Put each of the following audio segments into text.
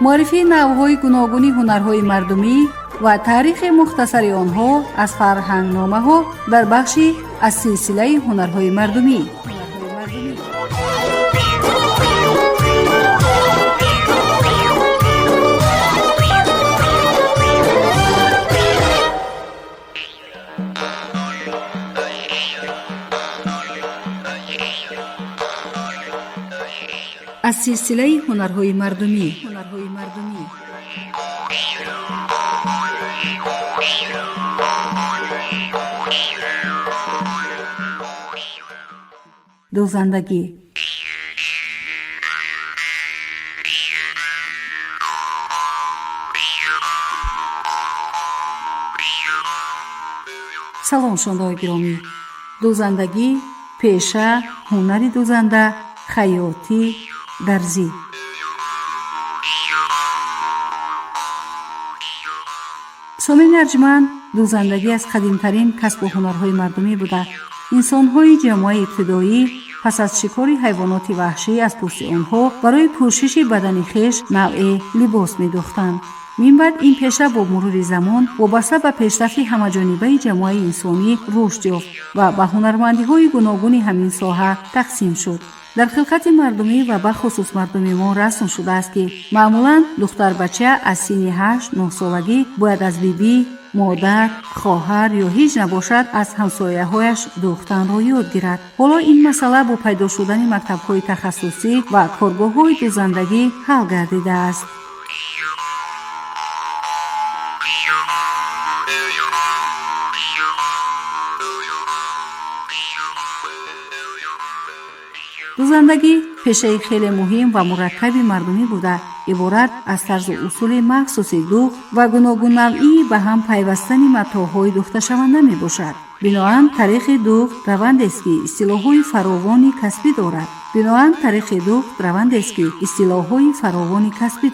معرفی نوع‌های گوناگون هنرهای مردمی و تاریخ مختصر آنها از فرهنگنامه‌ها در بخشی از سلسله هنرهای مردمی. از سلسله هنرهای مردمی. دوزندگی. سلام شنوندگان گرامی. دوزندگی پیشه، هنری دوزنده، خیاطی، درزی. سامعین ارجمند، دوزندگی از قدیمترین کسب و هنرهای مردمی بوده. انسان‌های جامعه ابتدایی پس از شکار حیوانات وحشی از پوست آنها برای پوشش بدن خویش نوع لباس می‌دوختند. من بعد این پیشه با مرور زمان وابسته به پیشرفت همه‌جانبه جامعه انسانی رشد یافت و به هنرمندی‌های گوناگون همین ساحه تقسیم شد. در خلقت مردمی و به خصوص مردمی ما رسم شده است که معمولاً دختر بچه از سن 8-9 سالگی باید از بیبی، مادر، خواهر یا هیچ نباشد از همسایه‌هایش دوختن را یاد گیرد. حالا این مسئله با پیدا شدن مکتب‌های تخصصی و کارگاه‌های دوزندگی حل گردیده است. دوزندگی پیشه خیلی مهم و مرکبی مردمی بوده، عبارت از طرز و اصول مخصوصی دوخت و گوناگون نوعی به هم پیوستن متاعهای دوخته شونده می باشد. بنابراین طریق دوخت روند است که اصطلاح‌های فراوانی کسبی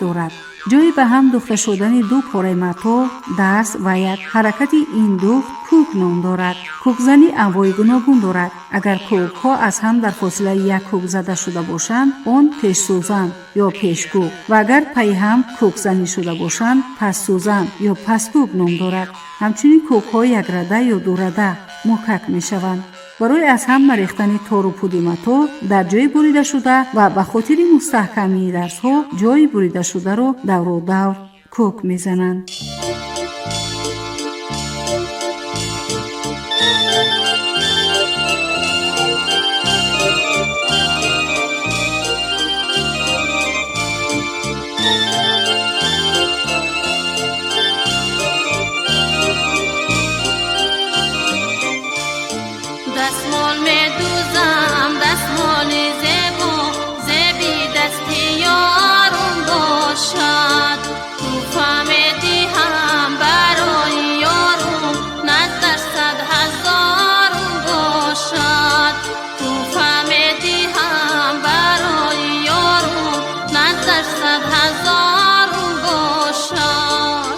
دارد. جای به هم دوخته شدن دو پاره متاع، دست و یک حرکت این دوخت کوک نام دارد. کوکزنی انواع گوناگون دارد. اگر کوک‌ها از هم در فاصله یک کوک زده شده باشند، آن پیش سوزن یا پیش کوک و اگر پی هم کوکزنی شده باشند، پس سوزن یا پس کوک نام دارد. همچنین کوک‌ها یک رده یا دو رده محکک می شوند. برای از هم ریختن تار و پود متاع در جای بریده شده و به خاطر مستحکمی درس‌ها جای بریده شده را دور و دور کوک می‌زنند. دستمال می دوزم دستمال زیبا زیبی دستی یارم باشد تو فهمیدی هم برای یارم نزدش 100,000 باشد تو فهمیدی هم برای یارم نزدش 100,000 باشد.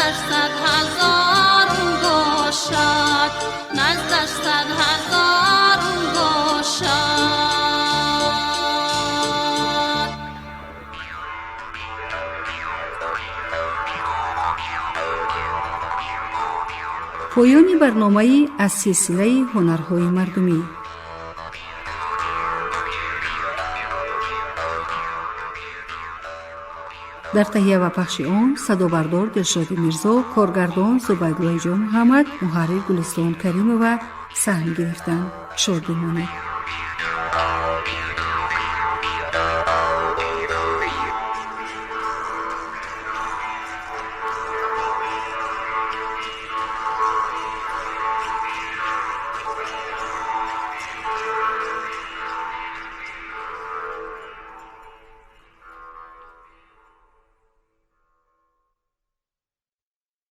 نزدش 100,000 باشد، نزدش 100,000 باشد. پایان برنامه از سلسله هنرهای مردمی. در تهیه و پخش آن صدابردار دلشاد میرزا، کارگردان زبیدالله جان محمد، محرر گلستان کریم و صحنه گرفتند. شاد بمانید.